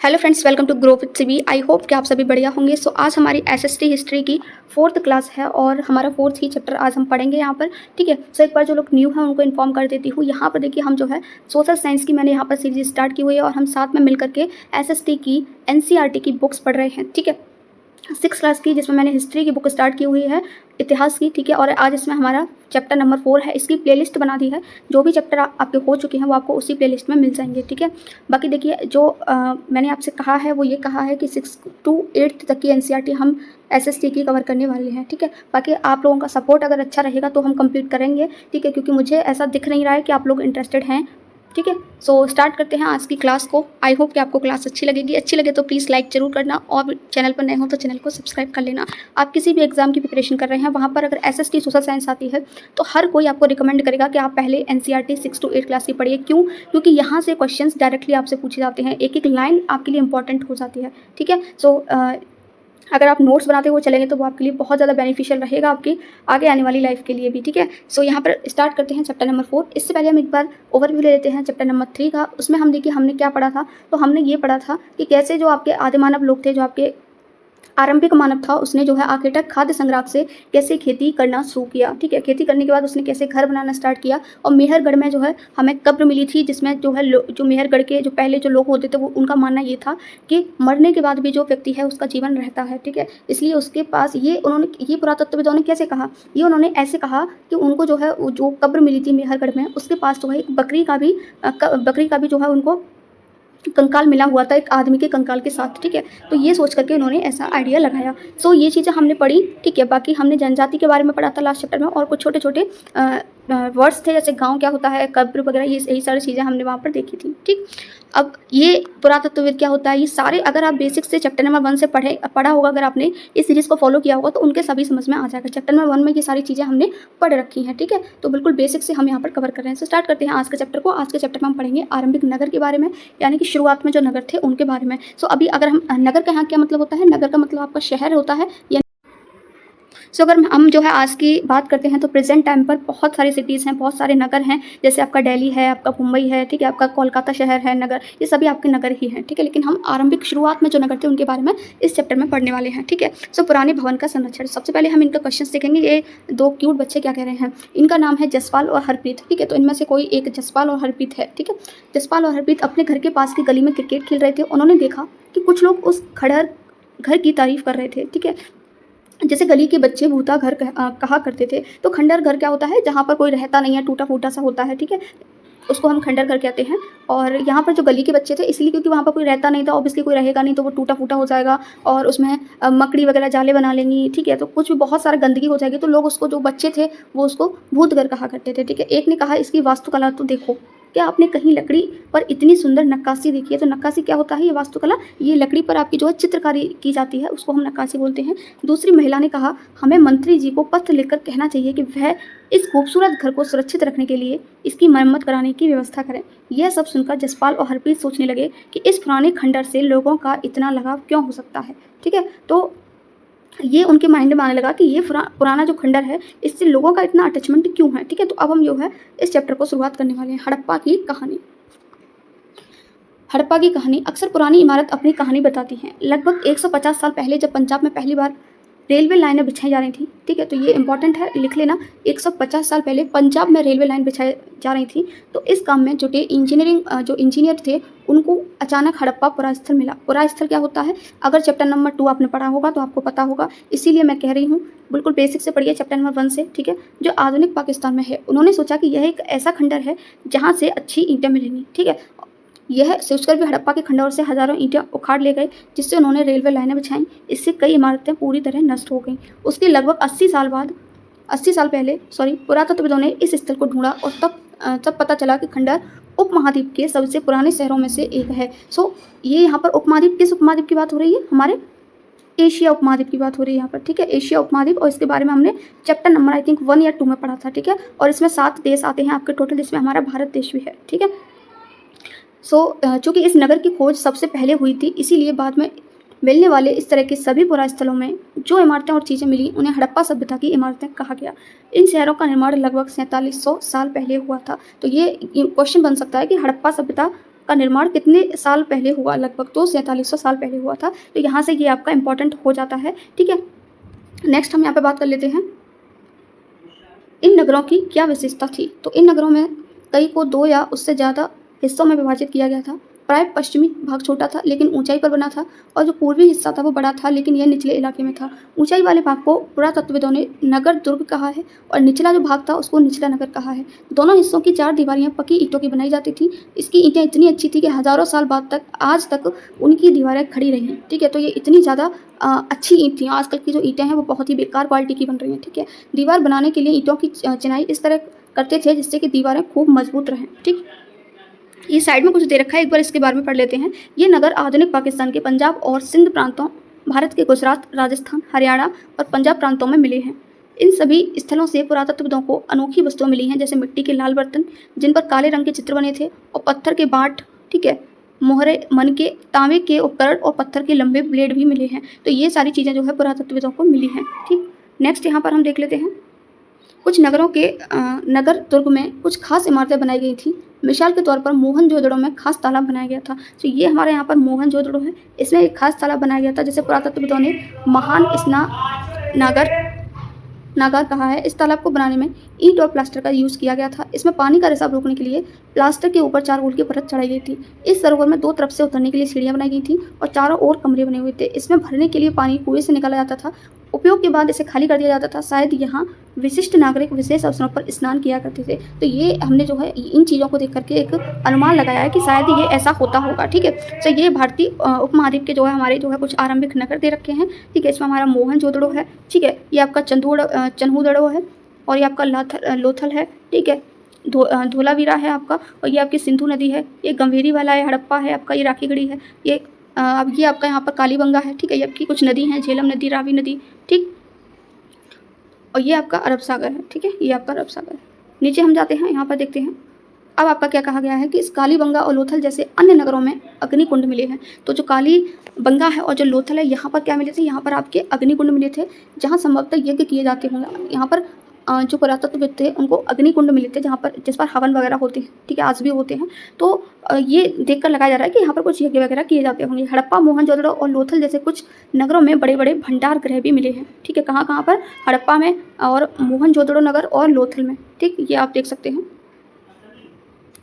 Hello friends, welcome to grow with CB. I hope कि आप सभी बढ़िया होंगे। सो आज हमारी एसएसटी हिस्ट्री की 4th क्लास है और हमारा 4th ही चैप्टर आज हम पढ़ेंगे यहाँ पर। ठीक है, सो एक बार जो लोग न्यू हैं उनको इन्फॉर्म कर देती हूँ। यहाँ पर देखिए, हम जो है सोशल साइंस की मैंने यहाँ पर सीरीज स्टार्ट की हुई है और हम साथ में मिलकर के एसएसटी की एनसीईआरटी की बुक्स पढ़ रहे हैं। ठीक है, 6th क्लास की, जिसमें मैंने हिस्ट्री की बुक स्टार्ट की हुई है, इतिहास की। ठीक है, और आज इसमें हमारा चैप्टर नंबर 4 है। इसकी प्लेलिस्ट बना दी है, जो भी चैप्टर आपके हो चुके हैं वो आपको उसी प्लेलिस्ट में मिल जाएंगे। ठीक है, बाकी देखिए जो मैंने आपसे कहा है वो ये कहा है कि 6 to 8 तक की एनसीईआरटी हम एसएसटी की कवर करने वाले हैं। ठीक है, बाकी आप लोगों का सपोर्ट अगर अच्छा रहेगा तो हम कंप्लीट करेंगे। ठीक है, क्योंकि मुझे ऐसा दिख नहीं रहा है कि आप लोग इंटरेस्टेड हैं। ठीक है, सो स्टार्ट करते हैं आज की क्लास को। आई होप कि आपको क्लास अच्छी लगेगी। अच्छी लगे तो प्लीज़ लाइक जरूर करना और चैनल पर नए हो तो चैनल को सब्सक्राइब कर लेना। आप किसी भी एग्जाम की प्रिपरेशन कर रहे हैं, वहाँ पर अगर एसएसटी सोशल साइंस आती है तो हर कोई आपको रिकमेंड करेगा कि आप पहले एनसीईआरटी 6 to 8 क्लास की पढ़िए। क्यों? क्योंकि यहाँ से क्वेश्चंस डायरेक्टली आपसे पूछे जाते हैं, एक एक लाइन आपके लिए इंपॉर्टेंट हो जाती है। ठीक है, सो अगर आप नोट्स बनाते हुए चलेंगे तो वो आपके लिए बहुत ज़्यादा बेनिफिशियल रहेगा, आपकी आगे आने वाली लाइफ के लिए भी। ठीक है, सो यहाँ पर स्टार्ट करते हैं चैप्टर नंबर 4। इससे पहले हम एक बार ओवरव्यू ले लेते हैं चैप्टर नंबर 3 का। उसमें हम देखिए हमने क्या पढ़ा था। तो हमने ये पढ़ा था कि कैसे जो आपके आदि मानव लोग थे, जो आपके आरंभिक मानव था, उसने जो है आखिर तक खाद्य संग्रह से कैसे खेती करना शुरू किया। ठीक है, खेती करने के बाद उसने कैसे घर बनाना स्टार्ट किया। और मेहरगढ़ में जो है हमें कब्र मिली थी, जिसमें जो है जो मेहरगढ़ के जो पहले जो लोग होते थे वो उनका मानना ये था कि मरने के बाद भी जो व्यक्ति है उसका जीवन रहता है। ठीक है, इसलिए उसके पास ये उन्होंने ये पुरातत्वविदों ने कैसे कहा, ये उन्होंने ऐसे कहा कि उनको जो है जो कब्र मिली थी मेहरगढ़ में, उसके पास जो है एक बकरी का भी जो है उनको कंकाल मिला हुआ था, एक आदमी के कंकाल के साथ। ठीक है, तो ये सोच करके उन्होंने ऐसा आइडिया लगाया। सो ये चीज़ें हमने पढ़ी। ठीक है, बाकी हमने जनजाति के बारे में पढ़ा था लास्ट चैप्टर में, और कुछ छोटे छोटे वर्ड्स थे, जैसे गांव क्या होता है, कब्र वगैरह, ये यही सारी चीज़ें हमने वहाँ पर देखी थी। ठीक, अब ये पुरातत्वविद क्या होता है, ये सारे अगर आप बेसिक से चैप्टर नंबर 1 से पढ़ा होगा, अगर आपने इस सीरीज़ को फॉलो किया होगा तो उनके सभी समझ में आ जाएगा। चैप्टर नंबर 1 में ये सारी चीज़ें हमने पढ़ रखी हैं। ठीक है, तो बिल्कुल बेसिक से हम यहाँ पर कवर कर रहे हैं। सो स्टार्ट करते हैं आज के चैप्टर को। आज के चैप्टर में हम पढ़ेंगे आरंभिक नगर के बारे में, यानी कि शुरुआत में जो नगर थे उनके बारे में। सो अभी अगर हम नगर का यहाँ क्या मतलब होता है, नगर का मतलब आपका शहर होता है। सो अगर हम जो है आज की बात करते हैं तो प्रेजेंट टाइम पर बहुत सारी सिटीज़ हैं, बहुत सारे नगर हैं, जैसे आपका दिल्ली है, आपका मुंबई है, ठीक है, आपका कोलकाता शहर है, नगर, ये सभी आपके नगर ही हैं। ठीक है, लेकिन हम आरंभिक शुरुआत में जो नगर थे उनके बारे में इस चैप्टर में पढ़ने वाले हैं। ठीक है, सो पुराने भवन का संरक्षण। सबसे पहले हम इनका क्वेश्चन देखेंगे। ये दो क्यूट बच्चे क्या कह रहे हैं, इनका नाम है जसपाल और हरप्रीत। ठीक है, तो इनमें से कोई एक जसपाल और हरप्रीत है। ठीक है, जसपाल और हरप्रीत अपने घर के पास की गली में क्रिकेट खेल रहे थे। उन्होंने देखा कि कुछ लोग उस खंडहर घर की तारीफ कर रहे थे। ठीक है, जैसे गली के बच्चे भूता घर कहा करते थे। तो खंडहर घर क्या होता है, जहाँ पर कोई रहता नहीं है, टूटा फूटा सा होता है। ठीक है, उसको हम खंडहर घर कहते हैं। और यहाँ पर जो गली के बच्चे थे, इसलिए क्योंकि वहाँ पर कोई रहता नहीं था, ऑब्वियसली कोई रहेगा नहीं, तो वो टूटा फूटा हो जाएगा और उसमें मकड़ी वगैरह जाले बना लेंगी। ठीक है, तो कुछ भी बहुत सारा गंदगी हो जाएगी, तो लोग उसको, जो बच्चे थे वो उसको भूत घर कहा करते थे। ठीक है, एक ने कहा इसकी वास्तुकला तो देखो, क्या आपने कहीं लकड़ी पर इतनी सुंदर नक्काशी देखी है। तो नक्काशी क्या होता है, ये वास्तुकला, ये लकड़ी पर आपकी जो है चित्रकारी की जाती है, उसको हम नक्काशी बोलते हैं। दूसरी महिला ने कहा हमें मंत्री जी को पत्र लिखकर कहना चाहिए कि वह इस खूबसूरत घर को सुरक्षित रखने के लिए इसकी मरम्मत कराने की व्यवस्था करें। यह सब सुनकर जसपाल और हरप्रीत सोचने लगे कि इस पुराने खंडहर से लोगों का इतना लगाव क्यों हो सकता है। ठीक है, तो ये उनके माइंड में आने लगा कि ये पुराना जो खंडहर है, इससे लोगों का इतना अटैचमेंट क्यों है। ठीक है, तो अब हम जो है इस चैप्टर को शुरुआत करने वाले हैं। हड़प्पा की कहानी। हड़प्पा की कहानी। अक्सर पुरानी इमारत अपनी कहानी बताती हैं। लगभग 150 साल पहले जब पंजाब में पहली बार रेलवे लाइनें बिछाई जा रही थी, ठीक है, तो ये इंपॉर्टेंट है, लिख लेना। 150 साल पहले पंजाब में रेलवे लाइन बिछाई जा रही थी, तो इस काम में जुटे जो इंजीनियर थे उनको अचानक हड़प्पा पुरास्थल मिला। पुरास्थल क्या होता है, अगर चैप्टर नंबर 2 आपने पढ़ा होगा तो आपको पता होगा, इसीलिए मैं कह रही हूँ बिल्कुल बेसिक से पढ़िए चैप्टर नंबर 1 से। ठीक है, जो आधुनिक पाकिस्तान में है, उन्होंने सोचा कि यह एक ऐसा खंडहर है जहाँ से अच्छी ईंटें मिलेंगी। ठीक है, यह सोचकर भी हड़प्पा के खंडहर से हजारों ईंटें उखाड़ ले गए, जिससे उन्होंने रेलवे लाइनें बिछाईं। इससे कई इमारतें पूरी तरह नष्ट हो गईं। उसके लगभग 80 साल पहले पुरातत्वविदों ने इस स्थल को ढूंढा और तब पता चला कि खंडहर उपमहाद्वीप के सबसे पुराने शहरों में से एक है। ये यहाँ पर उपमहाद्वीप, किस उपमहाद्वीप की बात हो रही है, हमारे एशिया उपमहाद्वीप की बात हो रही है यहाँ पर। ठीक है, एशिया उपमहाद्वीप, और इसके बारे में हमने चैप्टर नंबर आई थिंक 1 या 2 में पढ़ा था। ठीक है, और इसमें 7 देश आते हैं आपके टोटल, जिसमें हमारा भारत देश भी है। ठीक है, चूँकि इस नगर की खोज सबसे पहले हुई थी, इसीलिए बाद में मिलने वाले इस तरह के सभी पुरास्थलों में जो इमारतें और चीज़ें मिली उन्हें हड़प्पा सभ्यता की इमारतें कहा गया। इन शहरों का निर्माण लगभग 4700 साल पहले हुआ था। तो ये क्वेश्चन बन सकता है कि हड़प्पा सभ्यता का निर्माण कितने साल पहले हुआ, लगभग तो 4700 साल पहले हुआ था। तो यहाँ से ये आपका इंपॉर्टेंट हो जाता है, ठीक है। नेक्स्ट हम यहाँ पे बात कर लेते हैं इन नगरों की क्या विशेषता थी। तो इन नगरों में कई को 2 या उससे ज़्यादा हिस्सों में विभाजित किया गया था। प्राय पश्चिमी भाग छोटा था लेकिन ऊंचाई पर बना था, और जो पूर्वी हिस्सा था वो बड़ा था लेकिन यह निचले इलाके में था। ऊंचाई वाले भाग को पुरातत्वविदों ने नगर दुर्ग कहा है और निचला जो भाग था उसको निचला नगर कहा है। दोनों हिस्सों की 4 दीवारियां पक्की ईंटों की बनाई जाती थी। इसकी ईंटें इतनी अच्छी थी कि हज़ारों साल बाद तक आज तक उनकी दीवारें खड़ी रहीं, ठीक है। तो ये इतनी ज़्यादा अच्छी ईंट थी। आजकल की जो ईंटें हैं वो बहुत ही बेकार क्वालिटी की बन रही हैं, ठीक है। दीवार बनाने के लिए ईंटों की चिनाई इस तरह करते थे जिससे कि दीवारें खूब मजबूत रहें, ठीक। ये साइड में कुछ दे रखा है, एक बार इसके बारे में पढ़ लेते हैं। ये नगर आधुनिक पाकिस्तान के पंजाब और सिंध प्रांतों, भारत के गुजरात, राजस्थान, हरियाणा और पंजाब प्रांतों में मिले हैं। इन सभी स्थलों से पुरातत्वविदों को अनोखी वस्तुएं मिली हैं, जैसे मिट्टी के लाल बर्तन जिन पर काले रंग के चित्र बने थे, और पत्थर के बाट, ठीक है, मोहरे, मनके, तांबे के उपकरण और पत्थर के लंबे ब्लेड भी मिले हैं। तो ये सारी चीज़ें जो है पुरातत्वविदों को मिली हैं, ठीक। नेक्स्ट यहाँ पर हम देख लेते हैं कुछ नगरों के नगर दुर्ग में कुछ खास इमारतें बनाई गई थी। मिसाल के तौर पर मोहनजोदड़ो में खास तालाब बनाया गया था। तो ये हमारे यहाँ पर मोहनजोदड़ो है, इसमें एक खास तालाब बनाया गया था जिसे पुरातत्वविदों ने महान नागार कहा है। इस तालाब को बनाने में ईंट और प्लास्टर का यूज़ किया गया था। इसमें पानी का रिसाव रोकने के लिए प्लास्टर के ऊपर चारकोल की परत चढ़ाई गई थी। इस सरोवर में 2 तरफ से उतरने के लिए सीढ़ियाँ बनाई गई थी और चारों ओर कमरे बने हुए थे। इसमें भरने के लिए पानी कुएं से निकाला जाता था। उपयोग के बाद इसे खाली कर दिया जाता था। शायद यहाँ विशिष्ट नागरिक विशेष अवसरों पर स्नान किया करते थे। तो ये हमने जो है इन चीज़ों को देख करके एक अनुमान लगाया है कि शायद ये ऐसा होता होगा, ठीक है। तो ये भारतीय उपमहाद्वीप के जो है हमारे जो है कुछ आरंभिक नगर दे रखे हैं, ठीक है। इसमें हमारा मोहनजोदड़ो है, ठीक है। ये आपका चन्हूदड़ो है, और ये आपका लोथल है, ठीक है। धोलावीरा है आपका, और ये आपकी सिंधु नदी है। ये गंभीरी वाला है, हड़प्पा है आपका, ये राखीगढ़ी है। अब ये आपका यहाँ पर कालीबंगा है, ठीक है। ये आपकी कुछ नदी हैं, झेलम नदी, रावी नदी, ठीक। और ये आपका अरब सागर है, ठीक है। ये आपका अरब सागर है। नीचे हम जाते हैं, यहाँ पर देखते हैं अब आपका क्या कहा गया है कि इस कालीबंगा और लोथल जैसे अन्य नगरों में अग्निकुंड मिले हैं। तो जो कालीबंगा है और जो लोथल है, यहाँ पर क्या मिले थे, यहाँ पर आपके अग्निकुंड मिले थे जहाँ संभवतः यज्ञ किए जाते होंगे। यहाँ पर जो पुरातत्वविद थे उनको अग्निकुंड मिले थे जहाँ पर जिस पर हवन वगैरह होते हैं, ठीक है, आज भी होते हैं। तो ये देखकर लगाया जा रहा है कि यहाँ पर कुछ यज्ञ वगैरह किए जाते होंगे। हड़प्पा, मोहनजोदड़ो और लोथल जैसे कुछ नगरों में बड़े बड़े भंडार गृह भी मिले हैं, ठीक है। कहाँ कहाँ पर, हड़प्पा में और मोहनजोदड़ो नगर और लोथल में, ठीक। ये आप देख सकते हैं।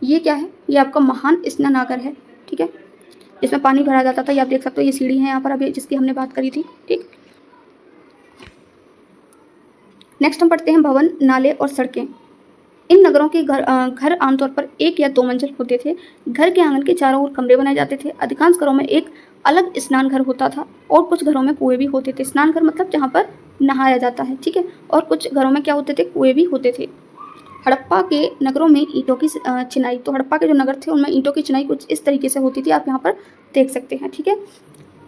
ये क्या है, ये आपका महान स्नानागार है, ठीक है, जिसमें पानी भरा जाता था। ये आप देख सकते हो, ये सीढ़ी है यहाँ पर अभी जिसकी हमने बात करी थी, ठीक। नेक्स्ट हम पढ़ते हैं भवन, नाले और सड़कें। इन नगरों के घर आमतौर पर 1 या 2 मंजिल होते थे। घर के आंगन के चारों ओर कमरे बनाए जाते थे। अधिकांश घरों में एक अलग स्नान घर होता था और कुछ घरों में कुएं भी होते थे। स्नान घर मतलब जहाँ पर नहाया जाता है, ठीक है। और कुछ घरों में क्या होते थे, कुएं भी होते थे। हड़प्पा के नगरों में ईंटों की चिनाई, तो हड़प्पा के जो नगर थे उनमें ईंटों की चिनाई कुछ इस तरीके से होती थी, आप यहाँ पर देख सकते हैं, ठीक है।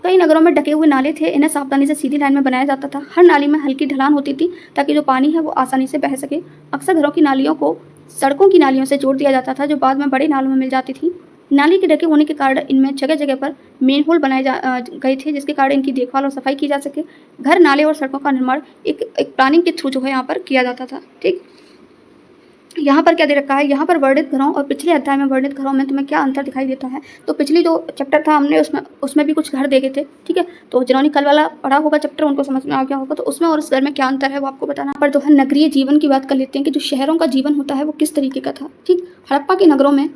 कई नगरों में ढके हुए नाले थे। इन्हें सावधानी से सीधी लाइन में बनाया जाता था। हर नाली में हल्की ढलान होती थी ताकि जो पानी है वो आसानी से बह सके। अक्सर घरों की नालियों को सड़कों की नालियों से जोड़ दिया जाता था जो बाद में बड़े नालों में मिल जाती थी। नाली के ढके होने के कारण इनमें जगह जगह पर मेन होल बनाए गए थे जिसके कारण इनकी देखभाल और सफाई की जा सके। घर, नाले और सड़कों का निर्माण एक प्लानिंग के थ्रू जो है यहाँ पर किया जाता था, ठीक। यहाँ पर क्या दे रखा है, यहाँ पर वर्णित घरों और पिछले अध्याय में वर्णित घरों में तुम्हें क्या अंतर दिखाई देता है। तो पिछली जो चैप्टर था हमने उसमें भी कुछ घर देखे थे, ठीक है। तो जिन्होंने कल वाला पढ़ा होगा चैप्टर उनको समझ में आ गया होगा। तो उसमें और इस घर में क्या अंतर है वो आपको बताना। पर जो है नगरीय जीवन की बात कर लेते हैं कि जो शहरों का जीवन होता है वो किस तरीके का था, ठीक। हड़प्पा के नगरों में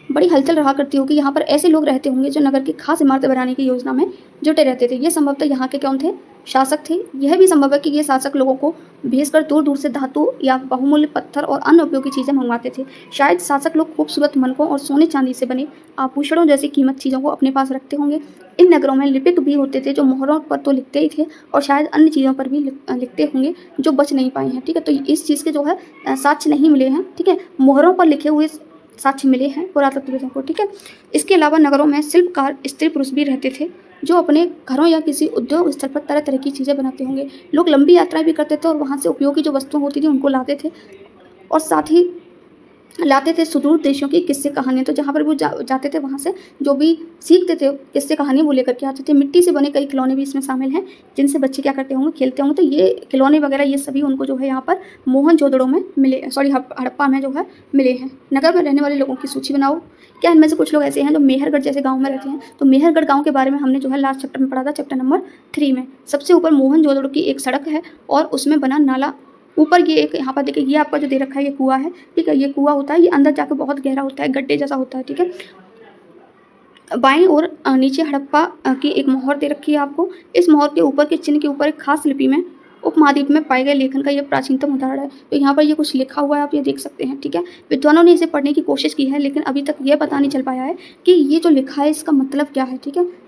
बड़ी हलचल रहा करती होगी। यहाँ पर ऐसे लोग रहते होंगे जो नगर की खास इमारतें बनाने की योजना में जुटे रहते थे। ये संभवतः यहाँ के कौन थे, शासक थे। यह भी संभव है कि ये शासक लोगों को भेजकर दूर दूर से धातु या बहुमूल्य पत्थर और अन्य उपयोगी चीज़ें मंगवाते थे। शायद शासक लोग खूबसूरत मनकों और सोने चांदी से बने आभूषणों जैसी कीमत चीज़ों को अपने पास रखते होंगे। इन नगरों में लिपिक भी होते थे जो मोहरों पर तो लिखते ही थे और शायद अन्य चीज़ों पर भी लिखते होंगे जो बच नहीं पाए हैं, ठीक है। तो इस चीज़ के जो है साक्ष्य नहीं मिले हैं, ठीक है। मोहरों पर लिखे हुए साक्ष्य मिले हैं पुरातत्वविदों को, ठीक है। इसके अलावा नगरों में शिल्पकार स्त्री पुरुष भी रहते थे जो अपने घरों या किसी उद्योग स्थल पर तरह तरह की चीज़ें बनाते होंगे। लोग लंबी यात्राएं भी करते थे और वहाँ से उपयोगी जो वस्तुएं होती थी उनको लाते थे और साथ ही लाते थे सुदूर देशों की किस्से कहानियाँ। तो जहाँ पर वो जाते थे वहाँ से जो भी सीखते थे किस्से कहानियाँ वो लेकर के आते थे। मिट्टी से बने कई खिलौने भी इसमें शामिल हैं जिनसे बच्चे क्या करते होंगे, खेलते होंगे। तो ये खिलौने वगैरह ये सभी उनको जो है यहाँ पर मोहनजोदड़ो में मिले, सॉरी हड़प्पा में जो है मिले हैं। नगर में रहने वाले लोगों की सूची बनाओ। क्या इनमें से कुछ लोग ऐसे हैं जो मेहरगढ़ जैसे गाँव में रहते हैं? तो मेहरगढ़ गाँव के बारे में हमने जो है लास्ट चैप्टर में पढ़ा था, चैप्टर नंबर 3 में। सबसे ऊपर मोहनजोदड़ो की एक सड़क है और उसमें बना नाला। ऊपर ये एक यहाँ पर देखिए ये आपका जो दे रखा है ये कुआं है, ठीक है। ये कुआं होता है, ये अंदर जाकर बहुत गहरा होता है, गड्ढे जैसा होता है, ठीक है। बाईं ओर नीचे हड़प्पा की एक मोहर दे रखी है आपको। इस मोहर के ऊपर के चिन्ह के ऊपर एक खास लिपि में उपमहाद्वीप में पाए गए लेखन का ये प्राचीनतम उदाहरण है। तो यहाँ पर ये कुछ लिखा हुआ है, आप ये देख सकते हैं, ठीक है। विद्वानों ने इसे पढ़ने की कोशिश की है लेकिन अभी तक ये पता नहीं चल पाया है कि ये जो लिखा है इसका मतलब क्या है, ठीक है।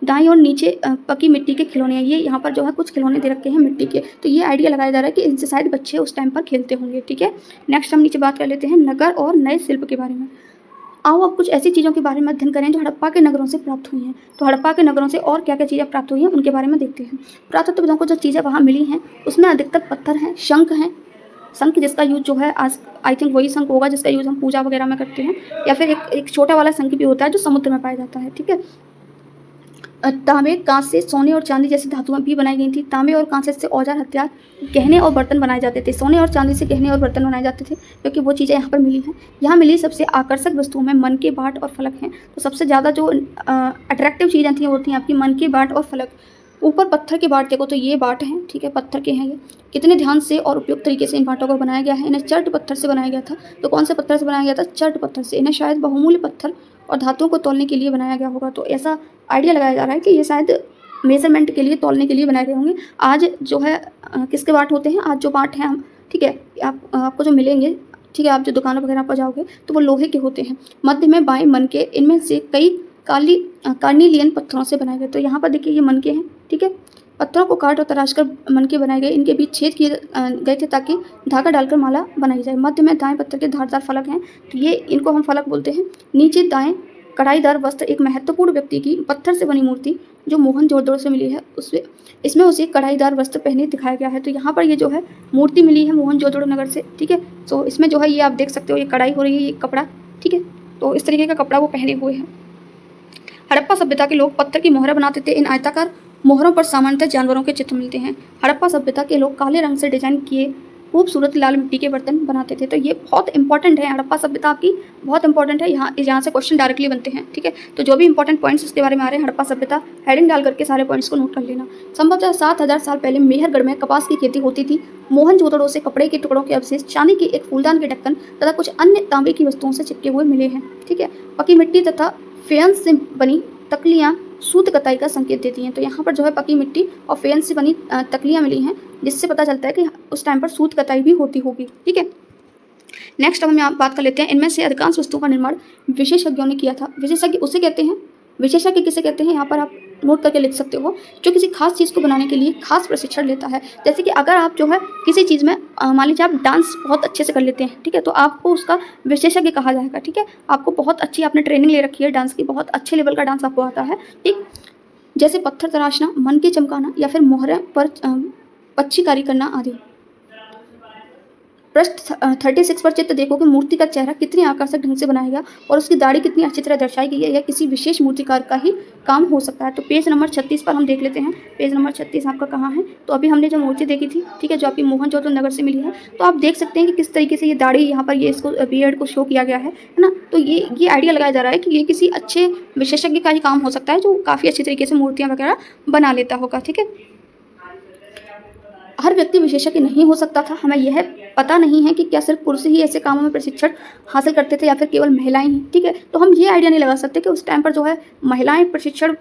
दाईं और नीचे पकी मिट्टी के खिलौने हैं। ये यहाँ पर जो है कुछ खिलौने दे रखे हैं मिट्टी के। तो ये आइडिया लगाया जा रहा है कि इनसे शायद बच्चे उस टाइम पर खेलते होंगे, ठीक है। नेक्स्ट हम नीचे बात कर लेते हैं नगर और नए शिल्प के बारे में। आओ अब कुछ ऐसी चीज़ों के बारे में अध्ययन करें जो हड़प्पा के नगरों से प्राप्त हुई हैं। तो हड़प्पा के नगरों से और क्या क्या चीज़ें प्राप्त हुई हैं उनके बारे में देखते हैं। पुरातत्वविदों को जो चीज़ें वहाँ मिली हैं उसमें अधिकतर पत्थर हैं, शंख हैं। शंख जिसका यूज जो है आज आई थिंक वही शंख होगा जिसका यूज़ हम पूजा वगैरह में करते हैं, या फिर एक छोटा वाला शंख भी होता है जो समुद्र में पाया जाता है, ठीक है। तांबे, कांसे, सोने और चांदी जैसी धातुएं भी बनाई गई थी। तांबे और कांसे से औजार, हथियार, गहने और बर्तन बनाए जाते थे। सोने और चांदी से गहने और बर्तन बनाए जाते थे क्योंकि वो चीज़ें यहाँ पर मिली हैं। यहाँ मिली सबसे आकर्षक वस्तुओं में मन के बाट और फलक हैं। तो सबसे ज़्यादा जो अट्रैक्टिव चीज़ें थी वो थी आपकी मन के बाट और फलक। ऊपर पत्थर के बाट देखो तो ये बाट हैं, ठीक है, पत्थर के हैं ये। कितने ध्यान से और उपयुक्त तरीके से इन बाटों को बनाया गया है। इन्हें चर्ट पत्थर से बनाया गया था। तो कौन से पत्थर से बनाया गया था? चर्ट पत्थर से। इन्हें शायद बहुमूल्य पत्थर और धातुओं को तौलने के लिए बनाया गया होगा। तो ऐसा आइडिया लगाया जा रहा है कि ये शायद मेजरमेंट के लिए, तौलने के लिए बनाए गए होंगे। आज जो है किसके बाट होते हैं? आज जो बाट हैं हम, ठीक है, आपको जो मिलेंगे, ठीक है, आप जो दुकानों वगैरह पर जाओगे तो वो लोहे के होते हैं। मध्य में बाएं मन के, इनमें से कई कार्निलियन पत्थरों से बनाए गए। तो यहाँ पर देखिए ये मन के हैं, ठीक है। पत्थरों को काट और तराश कर मन के बनाए गए। इनके बीच छेद किए गए थे ताकि धागा डालकर माला बनाई जाए। मध्य में दाएं पत्थर के धारदार फलक हैं, तो ये इनको हम फलक बोलते हैं। नीचे दाएं कढ़ाईदार वस्त्र, एक महत्वपूर्ण व्यक्ति की पत्थर से बनी मूर्ति जो मोहनजोदड़ो से मिली है, इसमें उसे कढ़ाईदार वस्त्र पहने दिखाया गया है। तो यहाँ पर ये जो है मूर्ति मिली है मोहनजोदड़ो नगर से, ठीक है। तो इसमें जो है ये आप देख सकते हो, ये कढ़ाई हो रही है, ये कपड़ा, ठीक है। तो इस तरीके का कपड़ा वो पहने हुए हैं। हड़प्पा सभ्यता के लोग पत्थर की मोहरें बनाते थे। इन आयताकार मोहरों पर सामान्यतः जानवरों के चित्र मिलते हैं। हड़प्पा सभ्यता के लोग काले रंग से डिजाइन किए खूबसूरत लाल मिट्टी के बर्तन बनाते थे। तो ये बहुत इंपॉर्टेंट है, हड़प्पा सभ्यता आपकी बहुत इंपॉर्टेंट है। यहाँ से क्वेश्चन डायरेक्टली बनते हैं, ठीक है। तो जो भी इंपॉर्टेंट पॉइंट्स इसके बारे में आ रहे हैं, हड़प्पा सभ्यता हेडिंग डाल करके सारे पॉइंट्स को नोट कर लेना। संभवतः 7000 साल पहले मेहरगढ़ में कपास की खेती होती थी। मोहनजोदड़ो से कपड़े के टुकड़ों के अवशेष, चांदी के एक फूलदान के ढक्कन तथा कुछ अन्य तांबे की वस्तुओं से चिपके हुए मिले हैं, ठीक है। पकी मिट्टी तथा फेयंस से बनी तकलियाँ सूत कताई का संकेत देती हैं। तो यहाँ पर जो है पकी मिट्टी और फेयंस से बनी तकलियाँ मिली हैं, जिससे पता चलता है कि उस टाइम पर सूत कताई भी होती होगी, ठीक है। नेक्स्ट अब हम यहाँ बात कर लेते हैं, इनमें से अधिकांश वस्तुओं का निर्माण विशेषज्ञों ने किया था। विशेषज्ञ उसे कहते हैं, विशेषज्ञ किसे कहते हैं, यहाँ पर आप नोट करके लिख सकते हो, जो किसी खास चीज़ को बनाने के लिए खास प्रशिक्षण लेता है। जैसे कि अगर आप जो है किसी चीज़ में मान लीजिए आप डांस बहुत अच्छे से कर लेते हैं, ठीक है, तो आपको उसका विशेषज्ञ कहा जाएगा, ठीक है। आपको बहुत अच्छी आपने ट्रेनिंग ले रखी है डांस की, बहुत अच्छे लेवल का डांस आपको आता है, ठीक। जैसे पत्थर तराशना, मन के चमकाना या फिर मोहरें पर पच्चीकारी करना आदि। पृष्ठ 36 पर चित्र देखो कि मूर्ति का चेहरा कितनी आकर्षक ढंग से बनाया गया और उसकी दाढ़ी कितनी अच्छी तरह दर्शाई गई है। यह किसी विशेष मूर्तिकार का ही काम हो सकता है। तो पेज नंबर 36 पर हम देख लेते हैं। पेज नंबर 36 आपका कहाँ है? तो अभी हमने जो मूर्ति देखी थी, ठीक है, जो आपकी मोहनजोदड़ो नगर से मिली है, तो आप देख सकते हैं कि किस तरीके से ये दाढ़ी यहाँ पर ये इसको बियर्ड को शो किया गया है ना। तो ये आइडिया लगाया जा रहा है कि ये किसी अच्छे विशेषज्ञ का ही काम हो सकता है जो काफ़ी अच्छी तरीके से मूर्तियाँ वगैरह बना लेता होगा, ठीक है। हर व्यक्ति विशेषज्ञ नहीं हो सकता था। हमें यह पता नहीं है कि क्या सिर्फ पुरुष ही ऐसे कामों में प्रशिक्षण हासिल करते थे या फिर केवल महिलाएं ही, ठीक है। तो हम ये आइडिया नहीं लगा सकते कि उस टाइम पर जो है महिलाएं प्रशिक्षण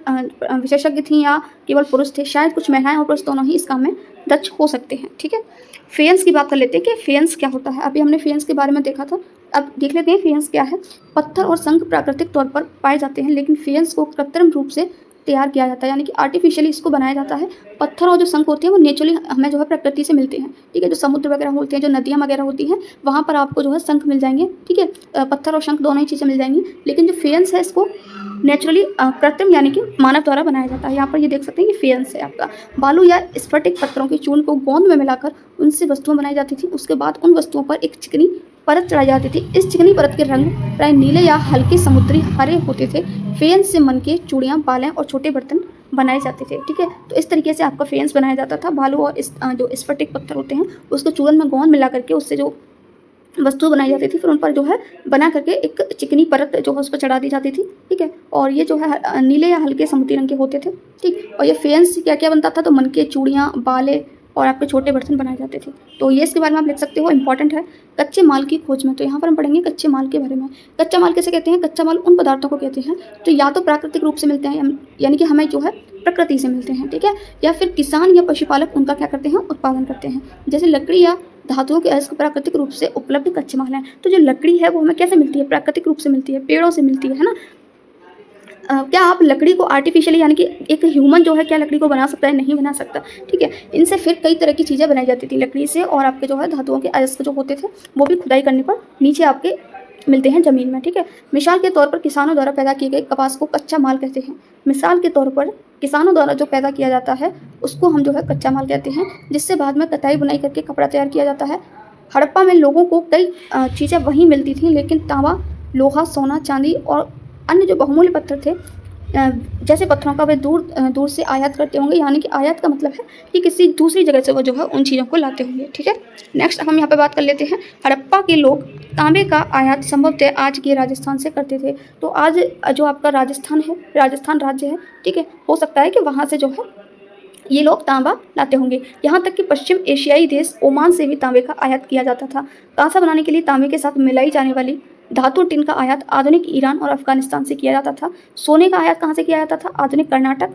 विशेषज्ञ थीं या केवल पुरुष थे। शायद कुछ महिलाएं और पुरुष दोनों ही इस काम में दक्ष हो सकते हैं, ठीक है। फेयंस की बात कर लेते हैं कि फेयंस क्या होता है। अभी हमने फेयंस के बारे में देखा था, अब देख लेते हैं फेयंस क्या है। पत्थर और शंख प्राकृतिक तौर पर पाए जाते हैं, लेकिन फेयंस को कृत्रिम रूप से तैयार किया जाता है, यानी कि आर्टिफिशियली इसको बनाया जाता है। पत्थर और जो शंख होते हैं वो नेचुरली हमें जो है प्रकृति से मिलते हैं, ठीक है। जो समुद्र वगैरह होते हैं, जो नदियाँ वगैरह होती हैं, वहाँ पर आपको जो है शंख मिल जाएंगे, ठीक है। पत्थर और शंख दोनों ही चीज़ें मिल जाएंगी, लेकिन जो फेयंस है इसको नेचुरली कृत्रिम यानी कि मानव द्वारा बनाया जाता है। यहाँ पर ये देख सकते हैं कि फेयंस है आपका। बालू या स्फटिक पत्थरों के चूर्ण को गोंद में मिलाकर उनसे वस्तुएं बनाई जाती थी। उसके बाद उन वस्तुओं पर एक चिकनी परत चढ़ाई जाती थी। इस चिकनी परत के रंग प्राय नीले या हल्के समुद्री हरे होते थे। फेंस से मनके, चूड़ियाँ, बालें और छोटे बर्तन बनाए जाते थे। ठीक है, तो इस तरीके से आपका फेंस बनाया जाता था। बालू और जो स्फटिक पत्थर होते हैं उसको चूरन में गोंद मिला करके उससे जो वस्तु बनाई जाती थी, फिर उन पर जो है बना करके एक चिकनी परत जो है उस पर चढ़ा दी जाती थी। ठीक है, और ये जो है नीले या हल्के समुद्री रंग के होते थे। ठीक, और ये फेंस से क्या क्या बनता था, तो मनके, चूड़ियाँ, बाले और आपके छोटे बर्तन बनाए जाते थे। तो ये इसके बारे में आप लिख सकते हो, इंपॉर्टेंट है। कच्चे माल की खोज में, तो यहाँ पर हम पढ़ेंगे कच्चे माल के बारे में। कच्चा माल कैसे कहते हैं? कच्चा माल उन पदार्थों को कहते हैं जो या तो प्राकृतिक रूप से मिलते हैं, यानी कि हमें जो है प्रकृति से मिलते हैं। ठीक है, या फिर किसान या पशुपालक उनका क्या करते हैं? उत्पादन करते हैं। जैसे लकड़ी या धातुओं के अयस्क प्राकृतिक रूप से उपलब्ध कच्चे माल हैं। तो जो लकड़ी है वो हमें कैसे मिलती है? प्राकृतिक रूप से मिलती है, पेड़ों से मिलती है ना। क्या आप लकड़ी को आर्टिफिशियली, यानी कि एक ह्यूमन जो है क्या लकड़ी को बना सकता है? नहीं बना सकता। ठीक है, इनसे फिर कई तरह की चीज़ें बनाई जाती थी लकड़ी से, और आपके जो है धातुओं के अयस्क जो होते थे वो भी खुदाई करने पर नीचे आपके मिलते हैं ज़मीन में। ठीक है, मिसाल के तौर पर किसानों द्वारा पैदा किए गए कपास को कच्चा माल कहते हैं। मिसाल के तौर पर किसानों द्वारा जो पैदा किया जाता है उसको हम जो है कच्चा माल कहते हैं, जिससे बाद में कताई बुनाई करके कपड़ा तैयार किया जाता है। हड़प्पा में लोगों को कई चीज़ें वहीं मिलती थीं, लेकिन तांबा, लोहा, सोना, चांदी और अन्य जो बहुमूल्य पत्थर थे, जैसे पत्थरों का वे दूर दूर से आयात करते होंगे। यानी कि आयात का मतलब है कि किसी दूसरी जगह से वो जो है उन चीज़ों को लाते होंगे। ठीक है, नेक्स्ट हम यहाँ पे बात कर लेते हैं। हड़प्पा के लोग तांबे का आयात संभवतः आज के राजस्थान से करते थे। तो आज जो आपका राजस्थान है, राजस्थान राज्य है, ठीक है, हो सकता है कि वहाँ से जो है ये लोग तांबा लाते होंगे। यहाँ तक कि पश्चिम एशियाई देश ओमान से भी तांबे का आयात किया जाता था। कांसा बनाने के लिए तांबे के साथ मिलाई जाने वाली धातु टिन का आयात आधुनिक ईरान और अफगानिस्तान से किया जाता था। सोने का आयात कहाँ से किया जाता था? आधुनिक कर्नाटक।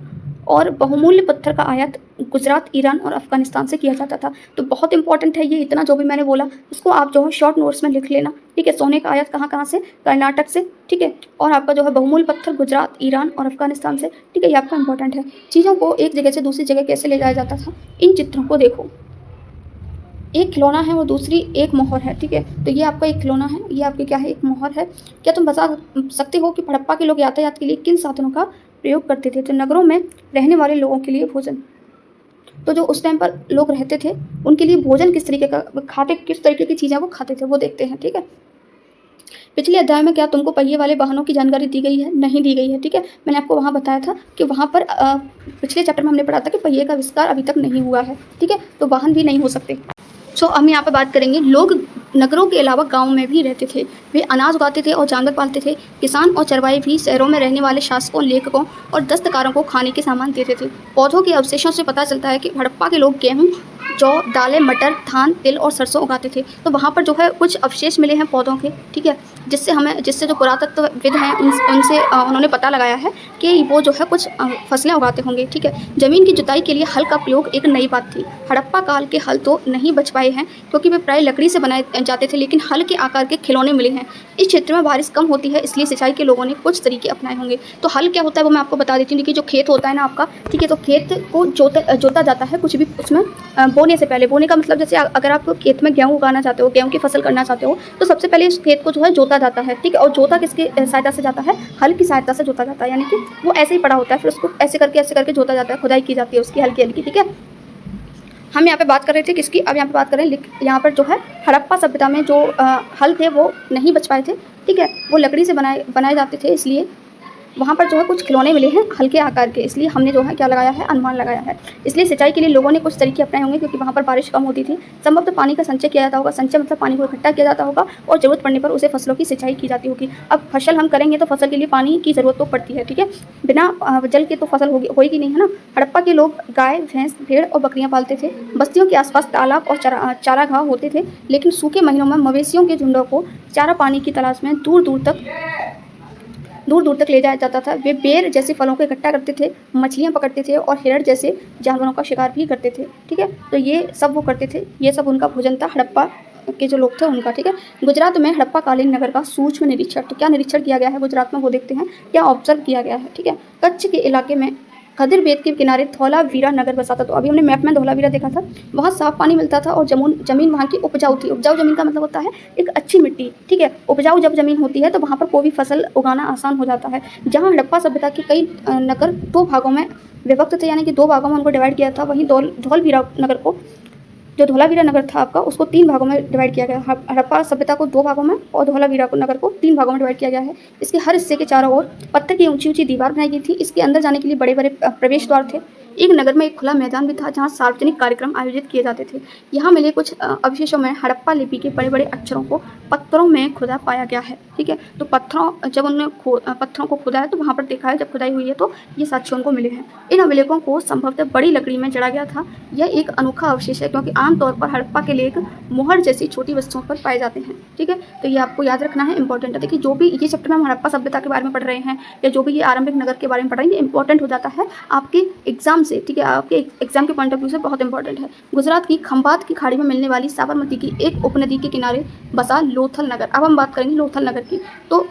और बहुमूल्य पत्थर का आयात गुजरात, ईरान और अफगानिस्तान से किया जाता था। तो बहुत इंपॉर्टेंट है ये, इतना जो भी मैंने बोला उसको आप जो है शॉर्ट नोट्स में लिख लेना। ठीक है, सोने का आयात कहाँ कहाँ से? कर्नाटक से। ठीक है, और आपका जो है बहुमूल्य पत्थर गुजरात, ईरान और अफगानिस्तान से। ठीक है, ये आपका इंपॉर्टेंट है। चीज़ों को एक जगह से दूसरी जगह कैसे ले जाया जाता था, इन चित्रों को देखो। एक खिलौना है और दूसरी एक मोहर है। ठीक है, तो ये आपका एक खिलौना है, ये आपके क्या है? एक मोहर है। क्या तुम बता सकते हो कि हड़प्पा के लोग यातायात के लिए किन साधनों का प्रयोग करते थे? तो नगरों में रहने वाले लोगों के लिए भोजन, तो जो उस टाइम पर लोग रहते थे उनके लिए भोजन किस तरीके का खाते, किस तरीके की चीज़ें वो खाते थे, वो देखते हैं। ठीक है, पिछले अध्याय में क्या तुमको पहिए वाले वाहनों की जानकारी दी गई है? नहीं दी गई है। ठीक है, मैंने आपको वहाँ बताया था कि वहाँ पर पिछले चैप्टर में हमने पढ़ा था कि पहिए का आविष्कार अभी तक नहीं हुआ है। ठीक है, तो वाहन भी नहीं हो सकते। सो हम यहाँ पे बात करेंगे, लोग नगरों के अलावा गाँव में भी रहते थे। वे अनाज उगाते थे और जानवर पालते थे। किसान और चरवाहे भी शहरों में रहने वाले शासकों, लेखकों और दस्तकारों को खाने के सामान देते थे। पौधों के अवशेषों से पता चलता है कि हड़प्पा के लोग गेहूँ, जौ, दालें, मटर, धान, तिल और सरसों उगाते थे। तो वहाँ पर जो है कुछ अवशेष मिले हैं पौधों के। ठीक है, जिससे जो पुरातत्वविद हैं उनसे उन्होंने पता लगाया है कि वो जो है कुछ फसलें उगाते होंगे। ठीक है, ज़मीन की जुताई के लिए हल का प्रयोग एक नई बात थी। हड़प्पा काल के हल तो नहीं बच पाए हैं क्योंकि वे प्राय लकड़ी से बनाए जाते थे, लेकिन हल के आकार के खिलौने मिले हैं। इस क्षेत्र में बारिश कम होती है, इसलिए सिंचाई के लोगों ने कुछ तरीके अपनाए होंगे। तो हल क्या होता है वो मैं आपको बता देती हूँ। देखिए, जो खेत होता है ना आपका, ठीक है, तो खेत को जोता जाता है कुछ भी उसमें बोने से पहले। बोने का मतलब जैसे अगर आप खेत में गेहूँ उगाना चाहते हो, गेहूँ की फसल करना चाहते हो, तो सबसे पहले इस खेत को जो है जोता जाता है। ठीक है, और जोता किसकी सहायता से जाता है? हल की सहायता से जोता जाता है, यानी कि वो ऐसे ही पड़ा होता है, फिर उसको ऐसे करके जोता जाता है, खुदाई की जाती है उसकी हल्की हल्की। ठीक है, हम यहाँ पे बात कर रहे थे किसकी? अब यहाँ पे बात करें यहाँ पर जो है हड़प्पा सभ्यता में जो हल थे वो नहीं बच पाए थे। ठीक है, वो लकड़ी से बनाए जाते थे, इसलिए वहाँ पर जो है कुछ खिलौने मिले हैं हल्के आकार के, इसलिए हमने जो है क्या लगाया है? अनुमान लगाया है। इसलिए सिंचाई के लिए लोगों ने कुछ तरीके अपनाए होंगे क्योंकि वहाँ पर बारिश कम होती थी। संभवतः पानी का संचय किया जाता होगा। संचय मतलब पानी को इकट्ठा किया जाता होगा और ज़रूरत पड़ने पर उसे फसलों की सिंचाई की जाती होगी। अब फसल हम करेंगे तो फसल के लिए पानी की ज़रूरत तो पड़ती है। ठीक है, बिना जल के तो फसल होगी नहीं, है ना। हड़प्पा के लोग गाय, भैंस, भेड़ और बकरियाँ पालते थे। बस्तियों के आसपास तालाब और चारागाह होते थे, लेकिन सूखे महीनों में मवेशियों के झुंडों को चारा पानी की तलाश में दूर दूर तक ले जाया जाता था। वे बेर जैसे फलों को इकट्ठा करते थे, मछलियाँ पकड़ते थे और हिरण जैसे जानवरों का शिकार भी करते थे। ठीक है, तो ये सब वो करते थे, ये सब उनका भोजन था हड़प्पा के जो लोग थे उनका। ठीक है, गुजरात में हड़प्पा कालीन नगर का सूक्ष्म निरीक्षण, तो क्या निरीक्षण किया गया है गुजरात में वो देखते हैं, क्या ऑब्जर्व किया गया है। ठीक है, कच्छ के इलाके में खदिर बेद के किनारे धौलावीरा नगर बसा था। तो अभी हमने मैप में धौलावीरा देखा था, वहाँ साफ पानी मिलता था और जमीन वहाँ की उपजाऊ थी। उपजाऊ जमीन का मतलब होता है एक अच्छी मिट्टी। ठीक है, उपजाऊ जब जमीन होती है तो वहाँ पर कोई भी फसल उगाना आसान हो जाता है। जहाँ हड़प्पा सभ्यता के कई नगर दो भागों में विभक्त थे, यानी कि दो भागों में उनको डिवाइड किया था, वहीं धौलावीरा नगर को जो धोलावीरा नगर था आपका, उसको 3 भागों में डिवाइड किया गया। हड़प्पा सभ्यता को 2 भागों में और धोलावीरा को नगर को 3 भागों में डिवाइड किया गया है। इसके हर हिस्से के चारों ओर पत्थर की ऊंची-ऊंची दीवार बनाई गई थी। इसके अंदर जाने के लिए बड़े-बड़े प्रवेश द्वार थे। एक नगर में एक खुला मैदान भी था जहाँ सार्वजनिक कार्यक्रम आयोजित किए जाते थे। यहाँ मिले कुछ अवशेषों में हड़प्पा लिपि के बड़े-बड़े अक्षरों को पत्थरों में खुदा पाया गया है। ठीक है, तो जब उन्होंने पत्थरों को खुदा है तो वहाँ पर देखा है, जब खुदाई हुई है तो ये साक्ष्य उनको मिले हैं। इन अभिलेखों को संभवतः बड़ी लकड़ी में जड़ा गया था। यह एक अनोखा अवशेष है क्योंकि आमतौर पर हड़प्पा के लेख मोहर जैसी छोटी वस्तुओं पर पाए जाते हैं। ठीक है, तो ये आपको याद रखना है, इंपॉर्टेंट है। देखिए, जो भी ये चैप्टर में हम हड़प्पा सभ्यता के बारे में पढ़ रहे हैं या जो भी ये आरंभिक नगर के बारे में पढ़ रहे हैं, ये इंपॉर्टेंट हो जाता है आपके एग्जाम से। ठीक है, आपके एग्जाम के पॉइंट ऑफ व्यू से बहुत इंपॉर्टेंट है। गुजरात की खंभात की खाड़ी में मिलने वाली साबरमती की एक उपनदी के किनारे बसा लोथल नगर। अब हम बात करेंगे लोथल नगर की। तो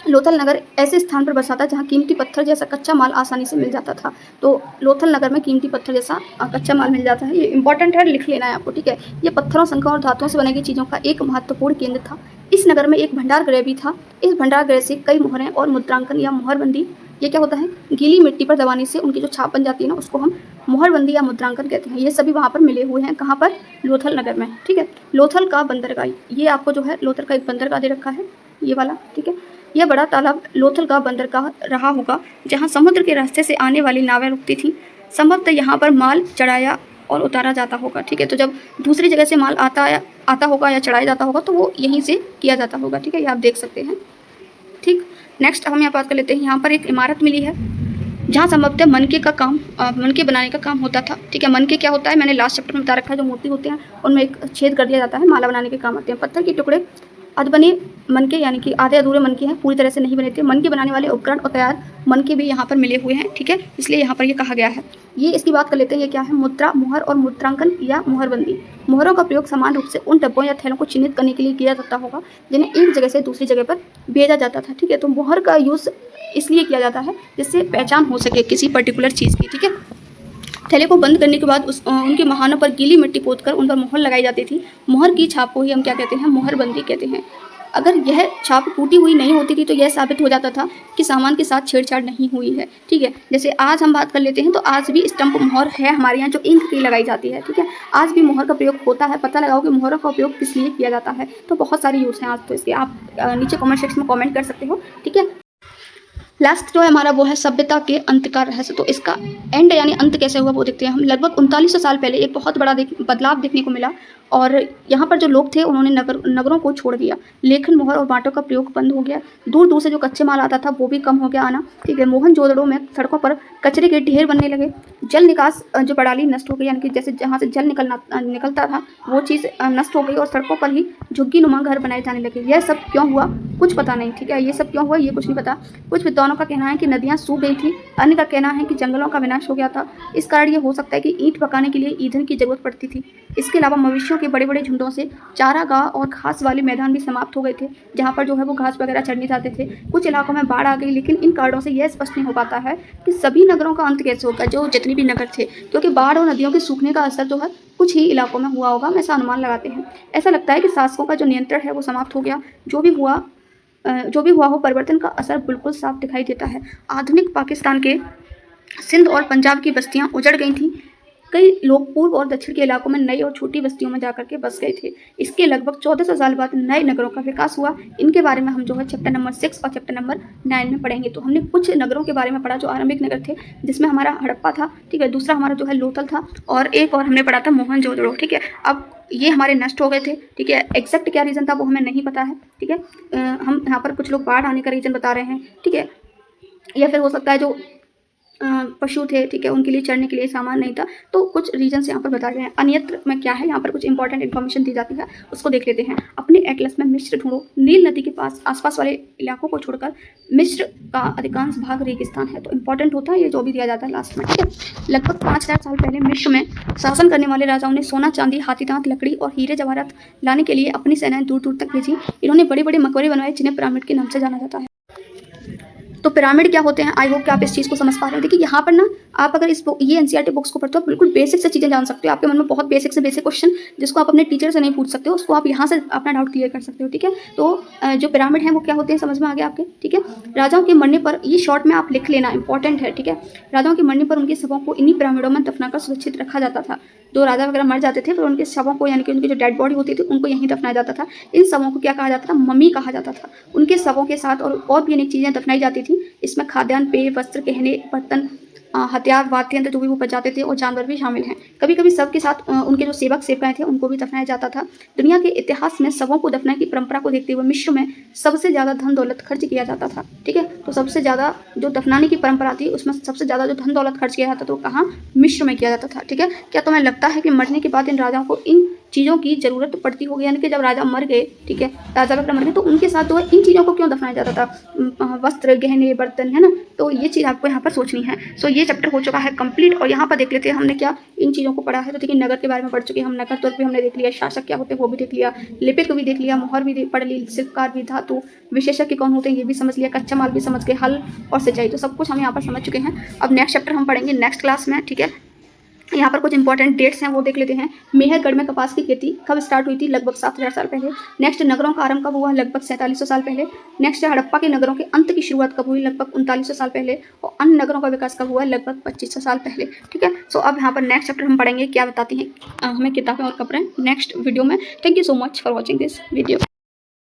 लोथल नगर ऐसे स्थान पर बसा था जहाँ कीमती पत्थर जैसा कच्चा माल आसानी से मिल जाता था। तो लोथल नगर में कीमती पत्थर जैसा कच्चा माल मिल जाता है, ये इंपॉर्टेंट है, लिख लेना है आपको। ठीक है, ये पत्थरों, शंखों और धातुओं से बनी गई चीज़ों का एक महत्वपूर्ण केंद्र था। इस नगर में एक भंडार गृह भी था। इस भंडार गृह से कई मोहरें और मुद्रांकन या मोहरबंदी, ये क्या होता है, गीली मिट्टी पर दबाने से उनकी जो छाप बन जाती है ना, उसको हम मोहरबंदी या मुद्रांकन कहते हैं। ये सभी वहाँ पर मिले हुए हैं। कहाँ पर? लोथल नगर में। ठीक है, लोथल का बंदरगाह, ये आपको जो है लोथल का एक बंदरगाह दे रखा है, ये वाला। ठीक है, यह बड़ा तालाब लोथल का बंदरगाह रहा होगा जहाँ समुद्र के रास्ते से आने वाली नावें रुकती थीं। संभवतः यहाँ पर माल चढ़ाया और उतारा जाता होगा। ठीक है, तो जब दूसरी जगह से माल आता होगा या चढ़ाया जाता होगा तो वो यहीं से किया जाता होगा। ठीक है, ये आप देख सकते हैं। ठीक, नेक्स्ट हम यहाँ बात कर लेते हैं। यहाँ पर एक इमारत मिली है जहाँ संभवतः मनके बनाने का काम होता था। ठीक है, मनके क्या होता है, मैंने लास्ट चैप्टर में बता रखा है। जो मूर्ति होते हैं उनमें एक छेद कर दिया जाता है, माला बनाने के काम आते हैं। पत्थर के टुकड़े अधबने मनके, यानी कि आधे अधूरे मनके हैं, पूरी तरह से नहीं बने थे। मनके बनाने वाले उपकरण और तैयार मनके भी यहाँ पर मिले हुए हैं। ठीक है, इसलिए यहाँ पर ये कहा गया है। ये इसकी बात कर लेते हैं, ये क्या है, मुद्रा, मोहर और मुद्रांकन या मोहरबंदी। मोहरों का प्रयोग समान रूप से उन डब्बों या थैलों को चिन्हित करने के लिए किया जाता होगा जिन्हें एक जगह से दूसरी जगह पर भेजा जाता था। ठीक है, तो मोहर का यूज़ इसलिए किया जाता है जिससे पहचान हो सके किसी पर्टिकुलर चीज़ की। ठीक है, थैले को बंद करने के बाद उनके महानों पर गीली मिट्टी पोतकर उन पर मोहर लगाई जाती थी। मोहर की छाप को ही हम क्या कहते हैं, मोहरबंदी कहते हैं। अगर यह छाप टूटी हुई नहीं होती थी तो यह साबित हो जाता था कि सामान के साथ छेड़छाड़ नहीं हुई है। ठीक है, जैसे आज हम बात कर लेते हैं तो आज भी स्टंप मोहर है हमारे यहाँ, जो इंक की लगाई जाती है। ठीक है, आज भी मोहर का प्रयोग होता है। पता लगाओ कि मोहरों का उपयोग किस लिए किया जाता है। तो बहुत सारे यूज़ हैं आज तो इसके, आप नीचे कमेंट सेक्शन में कमेंट कर सकते हो। ठीक है, लास्ट जो है हमारा वो है सभ्यता के अंत का रहस्य। तो इसका एंड यानी अंत कैसे हुआ वो देखते हैं हम। लगभग 3900 साल पहले एक बहुत बड़ा बदलाव देखने को मिला और यहाँ पर जो लोग थे उन्होंने नगरों को छोड़ दिया। लेखन, मोहर और बांटों का प्रयोग बंद हो गया। दूर दूर से जो कच्चे माल आता था वो भी कम हो गया आना। ठीक है, मोहनजोदड़ो में सड़कों पर कचरे के ढेर बनने लगे। जल निकास जो प्रणाली नष्ट हो गई, यानी कि जैसे जहाँ से जल निकलता था वो चीज़ नष्ट हो गई और सड़कों पर ही झुग्गी नुमा घर बनाए जाने लगे। यह सब क्यों हुआ कुछ पता नहीं। ठीक है, ये सब क्यों हुआ ये कुछ नहीं पता। कुछ विद्वानों का कहना है कि नदियाँ सूख गई थी, अन्य का कहना है कि जंगलों का विनाश हो गया था। इस कारण ये हो सकता है कि ईंट पकाने के लिए ईंधन की जरूरत पड़ती थी। इसके अलावा मवेशियों के बड़े बड़े झुंडों से चारागाह और घास वाले मैदान भी समाप्त हो गए थे, जहाँ पर जो है वो घास वगैरह चढ़ने जाते थे। कुछ इलाकों में बाढ़ आ गई, लेकिन इन कारणों से यह स्पष्ट नहीं हो पाता है कि सभी नगरों का अंत कैसे होगा, जो जितने भी नगर थे, क्योंकि बाढ़ और नदियों के सूखने का असर जो है कुछ ही इलाकों में हुआ होगा, हम ऐसा अनुमान लगाते हैं। ऐसा लगता है कि शासकों का जो नियंत्रण है वो समाप्त हो गया। जो भी हुआ हो, परिवर्तन का असर बिल्कुल साफ दिखाई देता है। आधुनिक पाकिस्तान के सिंध और पंजाब की बस्तियां उजड़ गई थीं। कई लोग पूर्व और दक्षिण के इलाकों में नई और छोटी बस्तियों में जाकर के बस गए थे। इसके लगभग 1400 साल बाद नए नगरों का विकास हुआ। इनके बारे में हम जो है चैप्टर नंबर 6 और चैप्टर नंबर 9 में पढ़ेंगे। तो हमने कुछ नगरों के बारे में पढ़ा जो आरंभिक नगर थे, जिसमें हमारा हड़प्पा था। ठीक है, दूसरा हमारा जो है लोथल था और एक और हमने पढ़ा था मोहनजोदड़ो। ठीक है, अब ये हमारे नष्ट हो गए थे। ठीक है, एग्जैक्ट क्या रीज़न था वो हमें नहीं पता है। ठीक है, हम यहाँ पर कुछ लोग बाढ़ आने का रीज़न बता रहे हैं। ठीक है, या फिर हो सकता है जो पशु थे, ठीक है, उनके लिए चढ़ने के लिए सामान नहीं था। तो कुछ रीजन्स यहाँ पर बताए गए हैं। अन्यत्र में क्या है, यहाँ पर कुछ इंपॉर्टेंट इन्फॉर्मेशन दी जाती है, उसको देख लेते हैं। अपने एटलस में मिस्र ढूंढो। नील नदी के पास आसपास वाले इलाकों को छोड़कर मिस्र का अधिकांश भाग रेगिस्तान है। तो इंपॉर्टेंट होता है ये जो भी दिया जाता है लास्ट में। ठीक है, लगभग 5000 साल पहले मिस्र में शासन करने वाले राजाओं ने सोना, चांदी, हाथी दांत, लकड़ी और हीरे जवाहरात लाने के लिए अपनी सेनाएं दूर दूर तक भेजी। इन्होंने बड़े बड़े मकबरे बनवाए जिन्हें पिरामिड के नाम से जाना जाता है। तो पिरामिड क्या होते हैं, आई होप कि आप इस चीज़ को समझ पा रहे हैं। देखिए यहाँ पर ना आप अगर इस ये एनसीईआरटी बुक्स को पढ़ते हो बिल्कुल बेसिक से चीज़ें जान सकते हो। आपके मन में बहुत बेसिक से बेसिक क्वेश्चन जिसको आप अपने टीचर से नहीं पूछ सकते हो, उसको आप यहाँ से अपना डाउट क्लियर कर सकते हो, ठीक है। तो जो पिरामिड है वो क्या होते हैं समझ में आ गया आपके, ठीक है। राजाओं के मरने पर, ये शॉर्ट में आप लिख लेना, इंपॉर्टेंट है, ठीक है। राजाओं के मरने पर उनके शवों को इन्हीं पिरामिडों में दफनाकर सुरक्षित रखा जाता था। जो राजा वगैरह मर जाते थे तो उनके शवों को, यानी कि उनकी जो डेड बॉडी होती थी उनको यहीं दफनाया जाता था। इन शवों को क्या कहा जाता था? मम्मी कहा जाता था। उनके शवों के साथ और भी अनेक चीज़ें दफनाई जाती थी। इसमें खाद्यान्न, पेय, वस्त्र, गहने, बर्तन, हथियार, वाद्य यंत्र जो भी वो बजाते थे और जानवर भी शामिल हैं। कभी कभी शव के साथ उनके जो सेवक सेवकाएं थे उनको भी दफनाया जाता था। दुनिया के इतिहास में शवों को दफनाने की परंपरा को देखते हुए मिस्र में सबसे ज़्यादा धन दौलत खर्च किया जाता था, ठीक है। तो सबसे ज़्यादा जो दफनाने की परंपरा थी उसमें सबसे ज़्यादा जो धन दौलत खर्च किया जाता था तो कहाँ? मिस्र में किया जाता था, ठीक है। क्या तुम्हें लगता है कि मरने के बाद इन राजाओं को इन चीज़ों की ज़रूरत पड़ती होगी? यानी कि जब राजा मर गए, ठीक है, राजा वगैरह मर गए तो उनके साथ जो है इन चीज़ों को क्यों दफनाया जाता था? वस्त्र, गहने, बर्तन, है ना। तो ये चीज़ आपको यहाँ पर सोचनी है। सो ये चैप्टर हो चुका है कंप्लीट और यहाँ पर देख लेते हैं हमने क्या इन चीज़ों को पढ़ा है। तो देखिए नगर के बारे में पढ़ चुके हैं हम, नगर तौर पर हमने देख लिया, शासक क्या होते हैं वो भी देख लिया, लिपिक भी देख लिया, मोहर भी पढ़ ली, शिल्पकार भी, धातु विशेषज्ञ कौन होते हैं ये भी समझ लिया, कच्चा माल भी समझ गए, हल और सिंचाई, तो सब कुछ हम यहाँ पर समझ चुके हैं। अब नेक्स्ट चैप्टर हम पढ़ेंगे नेक्स्ट क्लास में, ठीक है। यहाँ पर कुछ इंपॉर्टेंट डेट्स हैं वो देख लेते हैं। मेहरगढ़ में कपास की खेती कब स्टार्ट हुई थी? लगभग 7000 साल पहले। नेक्स्ट नगरों का आरंभ कब हुआ? लगभग 4700 साल पहले। नेक्स्ट हड़प्पा के नगरों के अंत की शुरुआत कब हुई? लगभग 3900 साल पहले। और अन्य नगरों का विकास कब हुआ? लगभग 2500 साल पहले, ठीक है। सो अब यहाँ पर नेक्स्ट चैप्टर हम पढ़ेंगे क्या बताती हैं हमें किताबें और कपड़े नेक्स्ट वीडियो में। Thank you so much for watching this video.